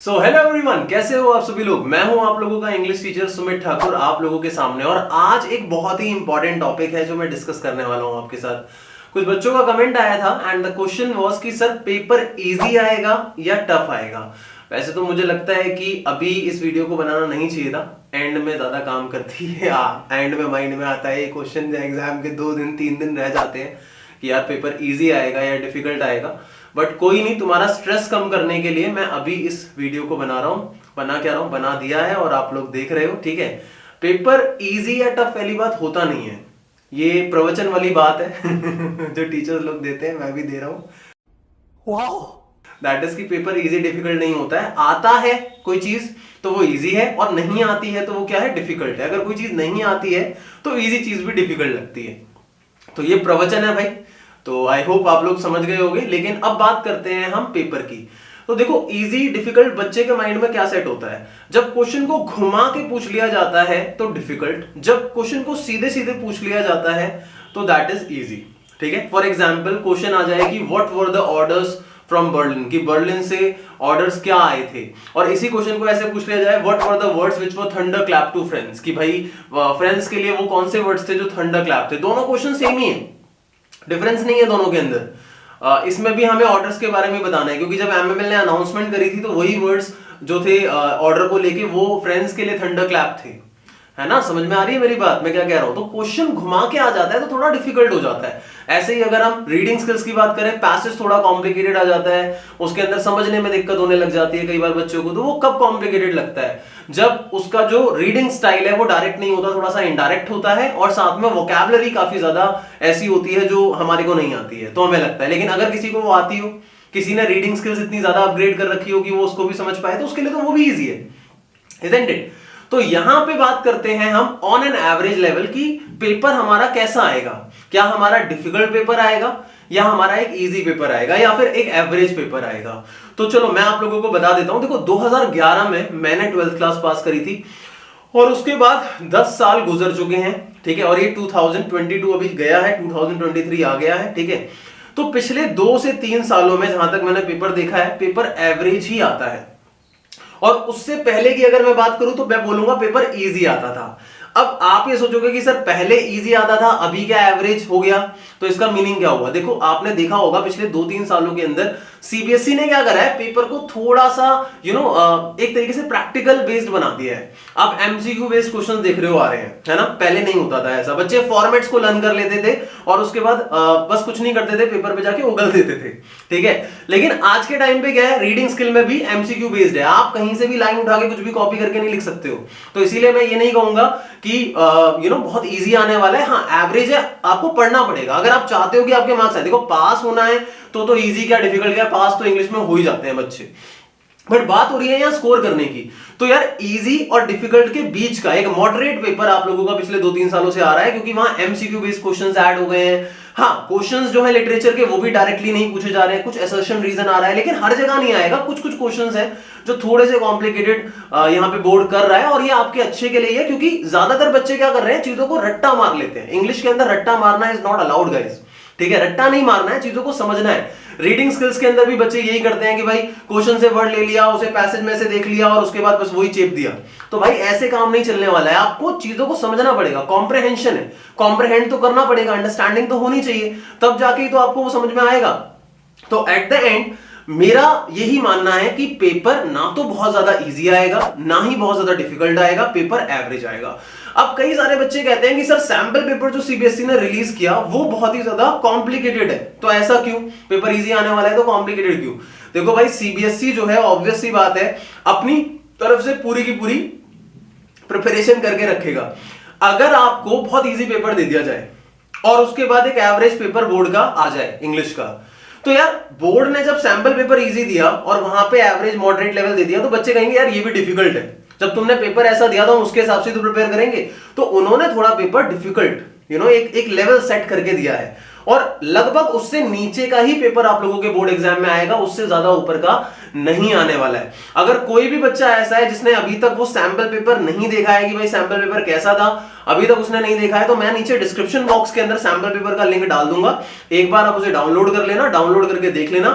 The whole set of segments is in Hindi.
सो हेलो एवरीवन, कैसे हो आप सभी लोग। मैं हूं आप लोगों का इंग्लिश टीचर सुमित ठाकुर आप लोगों के सामने। और आज एक बहुत ही इंपॉर्टेंट टॉपिक है जो मैं डिस्कस करने वाला हूं आपके साथ। कुछ बच्चों का कमेंट आया था एंड द क्वेश्चन वाज कि सर पेपर इजी आएगा या टफ आएगा। वैसे तो मुझे लगता है कि अभी इस वीडियो को बनाना नहीं चाहिए था, एंड में ज्यादा काम करती है। एंड में माइंड में आता है ये क्वेश्चन, एग्जाम के 2 दिन 3 दिन रह जाते हैं कि यार पेपर इजी आएगा या डिफिकल्ट आएगा। बट कोई नहीं, तुम्हारा स्ट्रेस कम करने के लिए मैं अभी इस वीडियो को बना रहा हूँ। बना क्या रहा हूँ, बना दिया है और आप लोग देख रहे हो, ठीक है। पेपर इजी या टफ वाली बात होता नहीं है, ये प्रवचन वाली बात है जो टीचर्स लोग देते हैं, मैं भी दे रहा हूँ। वाओ, दैट इज कि पेपर इजी डिफिकल्ट नहीं होता है। आता है कोई चीज तो वो इजी है, और नहीं आती है तो वो क्या है, डिफिकल्ट है। अगर कोई चीज नहीं आती है तो इजी चीज भी डिफिकल्ट लगती है। तो ये प्रवचन है भाई, तो आई होप आप लोग समझ गए होंगे। लेकिन अब बात करते हैं हम पेपर की। तो देखो, इजी डिफिकल्ट बच्चे के माइंड में क्या सेट होता है। जब क्वेश्चन को घुमा के पूछ लिया जाता है तो डिफिकल्ट, जब क्वेश्चन को सीधे सीधे पूछ लिया जाता है तो दैट इज इजी, ठीक है। फॉर एग्जाम्पल क्वेश्चन आ जाए कि what were the orders from Berlin, कि बर्लिन से ऑर्डर्स क्या आए थे। और इसी क्वेश्चन को ऐसे पूछ लिया जाए what were the words which were thunder clap to friends, कि भाई फ्रेंड्स के लिए वो कौन से वर्ड्स थे जो थंडर क्लैप थे। दोनों क्वेश्चन सेम ही है, डिफरेंस नहीं है दोनों के अंदर। इसमें भी हमें ऑर्डर्स के बारे में बताना है, क्योंकि जब एमएमएल ने अनाउंसमेंट करी थी तो वही वर्ड्स जो थे ऑर्डर को लेके वो फ्रेंड्स के लिए थंडर क्लैप थे, है ना। समझ में आ रही है मेरी बात, मैं क्या कह रहा हूं। तो क्वेश्चन घुमा के आ जाता है तो थोड़ा डिफिकल्ट हो जाता है। ऐसे ही अगर हम रीडिंग स्किल्स की बात करें, पैसेज थोड़ा कॉम्प्लिकेटेड आ जाता है, उसके अंदर समझने में दिक्कत होने लग जाती है कई बार बच्चों को। तो वो कब कॉम्प्लिकेटेड लगता है, जब उसका जो रीडिंग स्टाइल है वो डायरेक्ट नहीं होता, थोड़ा सा इनडायरेक्ट होता है, और साथ में वोकैबुलरी काफी ज्यादा ऐसी होती है जो हमारे को नहीं आती है, तो हमें लगता है। लेकिन अगर किसी को वो आती हो, किसी ने रीडिंग स्किल्स इतनी ज्यादा अपग्रेड कर रखी हो कि वो उसको भी समझ पाए, तो उसके लिए तो वो भी इजी है, इजंट इट। तो यहां पे बात करते हैं हम ऑन एन एवरेज लेवल की पेपर हमारा कैसा आएगा। क्या हमारा डिफिकल्ट पेपर आएगा, या हमारा एक इजी पेपर आएगा, या फिर एक एवरेज पेपर आएगा। तो चलो मैं आप लोगों को बता देता हूं। देखो 2011 में मैंने 12th क्लास पास करी थी, और उसके बाद 10 साल गुजर चुके हैं, ठीक है। और ये 2022 अभी गया है, 2023 आ गया है, ठीक है। तो पिछले 2 से 3 सालों में जहां तक मैंने पेपर देखा है, पेपर एवरेज ही आता है। और उससे पहले की अगर मैं बात करूं तो मैं बोलूंगा पेपर इजी आता था। अब आप ये सोचोगे कि सर पहले इजी आता था, अभी क्या एवरेज हो गया, तो इसका मीनिंग क्या हुआ। देखो आपने देखा होगा पिछले 2-3 सालों के अंदर सीबीएसई ने क्या करा है, पेपर को थोड़ा सा एक तरीके से प्रैक्टिकल बेस्ड बना दिया है। आप एमसीक्यू बेस्ड क्वेश्चन देख रहे हो आ रहे हैं, है ना। पहले नहीं होता था ऐसा, बच्चे फॉर्मेट्स को लर्न कर लेते थे और उसके बाद बस कुछ नहीं करते थे, पेपर पे जाके उगल देते थे, ठीक है। लेकिन आज के टाइम पे क्या है, रीडिंग स्किल में भी एमसीक्यू बेस्ड है। आप कहीं से भी लाइन उठा के कुछ भी कॉपी करके नहीं लिख सकते हो। तो इसीलिए मैं ये नहीं कहूंगा कि बहुत इजी आने वाला है। हाँ एवरेज है, आपको पढ़ना पड़ेगा अगर आप चाहते हो कि आपके मार्क्स आए। देखो पास होना है तो इजी क्या डिफिकल्ट क्या, पास तो इंग्लिश में हो ही जाते हैं बच्चे। बट बात हो रही है यहाँ स्कोर करने की। तो यार इजी और डिफिकल्ट के बीच का एक मॉडरेट पेपर आप लोगों का पिछले 2-3 सालों से आ रहा है, क्योंकि वहां एमसीक्यू बेस्ड क्वेश्चंस ऐड हो गए हैं। हाँ क्वेश्चंस जो है लिटरेचर के वो भी डायरेक्टली नहीं पूछे जा रहे हैं, कुछ असर्शन रीजन आ रहा है, लेकिन हर जगह नहीं आएगा। कुछ कुछ क्वेश्चंस हैं जो थोड़े से कॉम्प्लिकेटेड यहाँ पे बोर्ड कर रहा है, और ये आपके अच्छे के लिए है, क्योंकि ज्यादातर बच्चे क्या कर रहे हैं, चीजों को रट्टा मार लेते हैं। इंग्लिश के अंदर रट्टा मारना इज नॉट अलाउड गाइस, ठीक है। रट्टा नहीं मारना है, चीजों को समझना है। रीडिंग स्किल्स के अंदर भी बच्चे यही करते हैं कि भाई क्वेश्चन से वर्ड ले लिया, उसे पैसेज में से देख लिया और उसके बाद बस वही चेप दिया। तो भाई ऐसे काम नहीं चलने वाला है, आपको चीजों को समझना पड़ेगा। कॉम्प्रहेंशन है, कॉम्प्रहेंड तो करना पड़ेगा, अंडरस्टैंडिंग तो होनी चाहिए, तब जाके ही तो आपको वो समझ में आएगा। तो एट द एंड मेरा यही मानना है कि पेपर ना तो बहुत ज्यादा इजी आएगा, ना ही बहुत ज्यादा डिफिकल्ट आएगा, पेपर एवरेज आएगा। अब कई सारे बच्चे कहते हैं कि सर सैंपल पेपर जो सीबीएसई ने रिलीज किया वो बहुत ही ज्यादा कॉम्प्लिकेटेड है, तो ऐसा क्यों, पेपर इजी आने वाला है तो कॉम्प्लिकेटेड क्यों। देखो भाई सीबीएसई जो है ऑब्वियस सी बात है अपनी तरफ से पूरी की पूरी प्रिपरेशन करके रखेगा। अगर आपको बहुत इजी पेपर दे दिया जाए और उसके बाद एक एवरेज पेपर बोर्ड का आ जाए इंग्लिश का, तो यार बोर्ड ने जब सैंपल पेपर इजी दिया और वहां पे एवरेज मॉडरेट लेवल दे दिया, तो बच्चे कहेंगे यार ये भी डिफिकल्ट है। जब तुमने पेपर ऐसा दिया था उसके हिसाब से तो प्रिपेयर करेंगे। तो उन्होंने थोड़ा पेपर डिफिकल्ट एक लेवल सेट करके दिया है, और लगभग उससे नीचे का ही पेपर आप लोगों के बोर्ड एग्जाम में आएगा, उससे ज्यादा ऊपर का नहीं आने वाला है। अगर कोई भी बच्चा ऐसा है जिसने अभी तक वो सैंपल पेपर नहीं देखा है कि भाई सैंपल पेपर कैसा था, अभी तक उसने नहीं देखा है, तो मैं नीचे डिस्क्रिप्शन बॉक्स के अंदर सैंपल पेपर का लिंक डाल दूंगा। एक बार आप उसे डाउनलोड कर लेना, डाउनलोड करके देख लेना।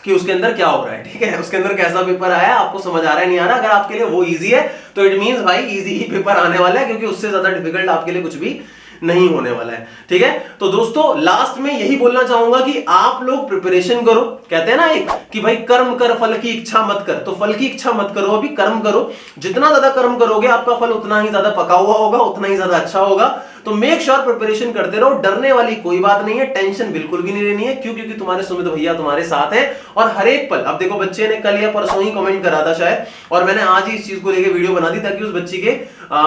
कि उसके अंदर क्या हो रहा है, ठीक है, उसके अंदर कैसा पेपर आया, आपको समझ आ रहा है नहीं आ रहा। अगर आपके लिए वो इजी है तो इट मींस भाई इजी ही पेपर आने वाला है, क्योंकि उससे ज्यादा डिफिकल्ट आपके लिए कुछ भी नहीं होने वाला है, ठीक है। तो दोस्तों लास्ट में यही बोलना चाहूंगा कि आप लोग प्रिपरेशन करो। कहते हैं ना एक कि भाई कर्म कर फल की इच्छा मत कर, तो फल की इच्छा मत करो, अभी कर्म करो। जितना ज्यादा कर्म करोगे आपका फल उतना ही ज्यादा पका हुआ होगा, उतना ही ज्यादा अच्छा होगा। तो मेक श्योर प्रिपरेशन करते रहो, डरने वाली कोई बात नहीं है, टेंशन बिल्कुल भी नहीं लेनी है। क्यों? क्योंकि तुम्हारे सुमित भैया तुम्हारे साथ हैं और हर एक पल। अब देखो बच्चे ने कल या परसों ही कमेंट करा था शायद, और मैंने आज ही इस चीज को लेकर वीडियो बना दी ताकि उस बच्ची के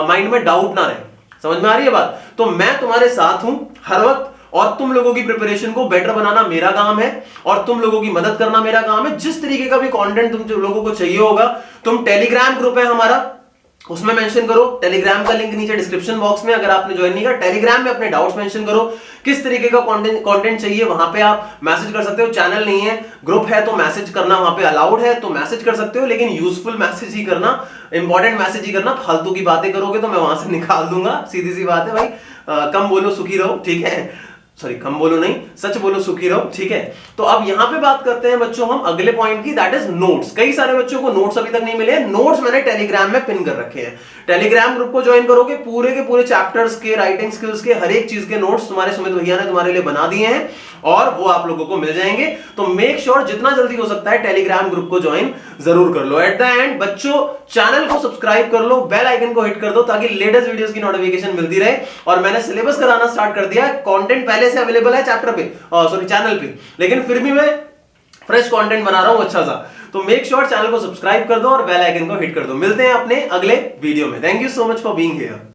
माइंड में डाउट ना रहे। समझ में आ रही है बात? तो मैं तुम्हारे साथ हूं हर वक्त, और तुम लोगों की प्रिपरेशन को बेटर बनाना मेरा काम है, और तुम लोगों की मदद करना मेरा काम है। जिस तरीके का भी कंटेंट तुम लोगों को चाहिए होगा, तुम टेलीग्राम ग्रुप है हमारा, उसमें मेंशन करो। टेलीग्राम का लिंक नीचे डिस्क्रिप्शन बॉक्स में, अगर आपने ज्वाइन नहीं किया टेलीग्राम में अपने डाउट्स मेंशन करो, किस तरीके का कंटेंट चाहिए, वहां पे आप मैसेज कर सकते हो। चैनल नहीं है, ग्रुप है, तो मैसेज करना वहां पे अलाउड है, तो मैसेज कर सकते हो, लेकिन यूजफुल मैसेज ही करना, इंपॉर्टेंट मैसेज ही करना। फालतू की बातें करोगे तो मैं वहां से निकाल दूंगा, सीधी सी बात है भाई। कम बोलो सुखी रहो, ठीक है, सॉरी कम बोलो नहीं, सच बोलो सुखी रहो, ठीक है। तो अब यहां पे बात करते हैं बच्चों हम अगले पॉइंट की, दैट इज नोट्स। कई सारे बच्चों को नोट्स अभी तक नहीं मिले हैं। नोट्स मैंने टेलीग्राम में पिन कर रखे हैं। टेलीग्राम ग्रुप को ज्वाइन करोगे, पूरे के पूरे चैप्टर्स के, राइटिंग स्किल्स के, हर एक चीज के नोट्स तुम्हारे सुमित भैया ने तुम्हारे लिए बना दिए हैं, और वो आप लोगों को मिल जाएंगे। तो मेक श्योर जितना जल्दी हो सकता है टेलीग्राम ग्रुप को ज्वाइन जरूर कर लो। एट द एंड बच्चों चैनल को सब्सक्राइब कर लो, बेल आइकन को हिट कर दो, ताकि लेटेस्ट वीडियोस की नोटिफिकेशन मिलती रहे। और मैंने सिलेबस कराना स्टार्ट कर दिया है, कंटेंट पहले से अवेलेबल है चैप्टर पे, सॉरी चैनल पे, लेकिन फिर भी मैं फ्रेश कंटेंट बना रहा हूं अच्छा सा। तो मेक श्योर चैनल को सब्सक्राइब कर दो और बेल आइकन को हिट कर दो। मिलते हैं अपने अगले वीडियो में। Thank you so much for being here.